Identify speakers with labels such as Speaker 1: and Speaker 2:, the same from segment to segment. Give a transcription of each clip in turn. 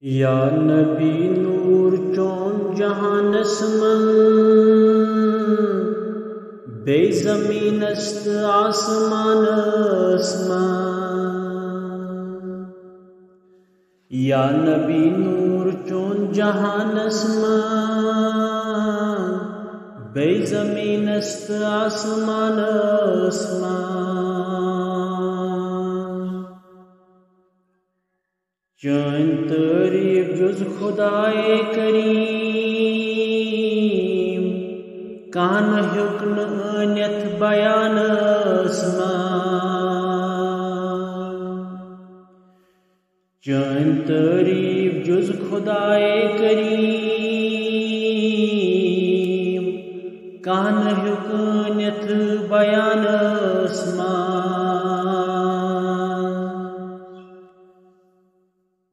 Speaker 1: या नबी नूर चौन जहानस मन बे ज़मीनस्त आसमानस मन। या नबी नूर चौन जहानस मन बे ज़मीनस्त आसमानस मन। चन तारीफ जुज खुदाए करीम कान हुक्न अनियत बयानस मन। चन तारीफ जुज खुदाए करीम कान हुक्न अनियत बयानस मन।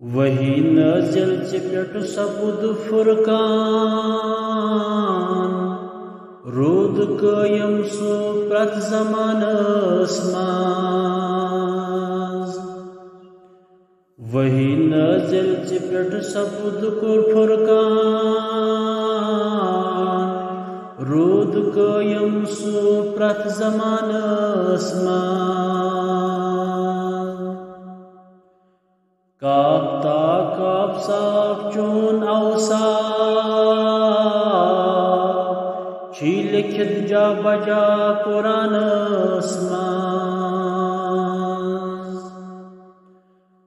Speaker 1: वही नज़िल चिपट सबुद फुरकान रूद कायम सो प्रत ज़मानस मज़। वही नज़िल चिपट सबुद फुरकान रूद कायम सो प्रत ज़मानस मज़। काब ता काब साफ चोन औसाफ छी लिखित जा बजा कुरानस मज़।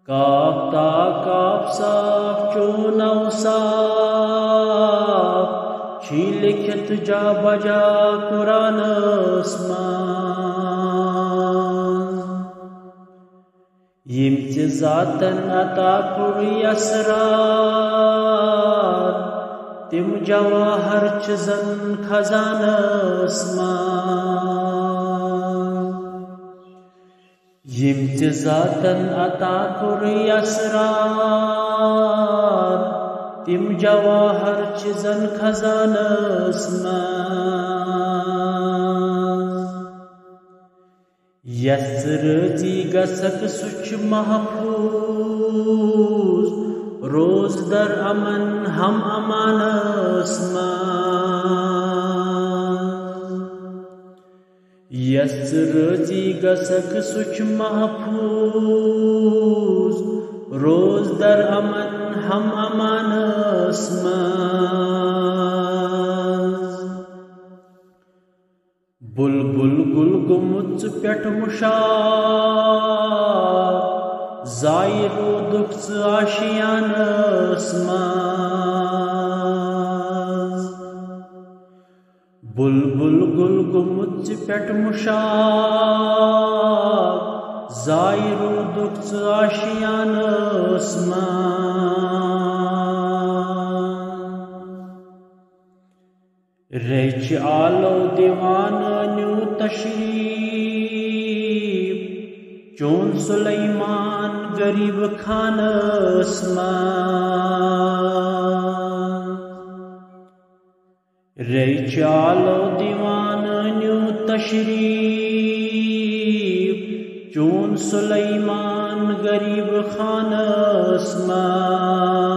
Speaker 1: काब ता काब साफ चोन औसाफ छी लिखित जा बजा कुरानस मज़। यिम ज़ातन अता कुर यसरार तिम जवाहर चज़न खजानस मज़। यिम ज़ातन अता कुर यसरार तिम जवाहर चज़न खजानस मज़। यस्रजी गसक सुच महफूज रोज दर अमन हम अमानस मज़। यस्रजी गसक सुच महफूज रोज दर अमन हम अमानस मज़। बुलबुल गुल गुमुच पेट मुशार ज़ायरो दुख्स आशियानस मज़। बुलबुल गुल गुमुच पेट मुशार ज़ायरो दुख्स आशियानस मज़। रेच आलो दीवान न्यू तशरीफ चोन सुलेमान गरीब खानस मज़। रेच आलो दीवान न्यू तशरीफ चोन सुलेमान गरीब खानस मज़।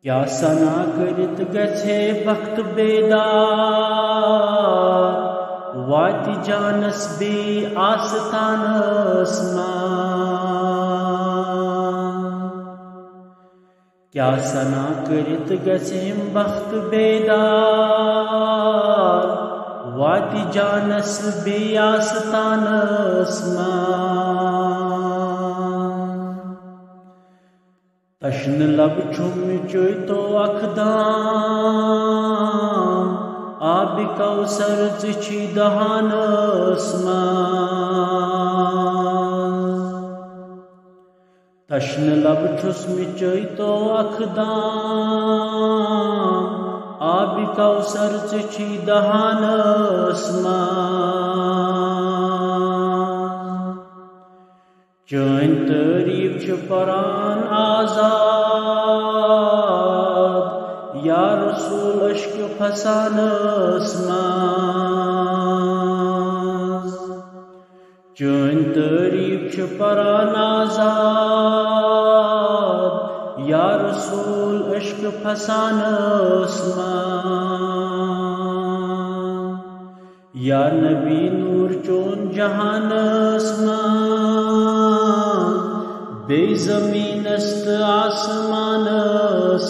Speaker 1: क्या सना करित गछे बख्त बेदार वाति जानस बे आस्तानस मज़। क्या सना करित गछे बख्त बेदार वाति जानस बे आस्तानस मज़। तश्न लब छुम चोय तो अखदाम आब कौसर छी दहानस मज़। तश्न लब छुस्म चोय तो अखदाम आब कौसर छी दहानस मज़। चन तारीफ छ परान आज़ाद या रसूल अश्क फसानस मज़। चन तारीफ बेछ परान आजाद या रसूल इश्क फसानस या नबी नूर चोन जहानस बे ज़मीनस्त आसमानस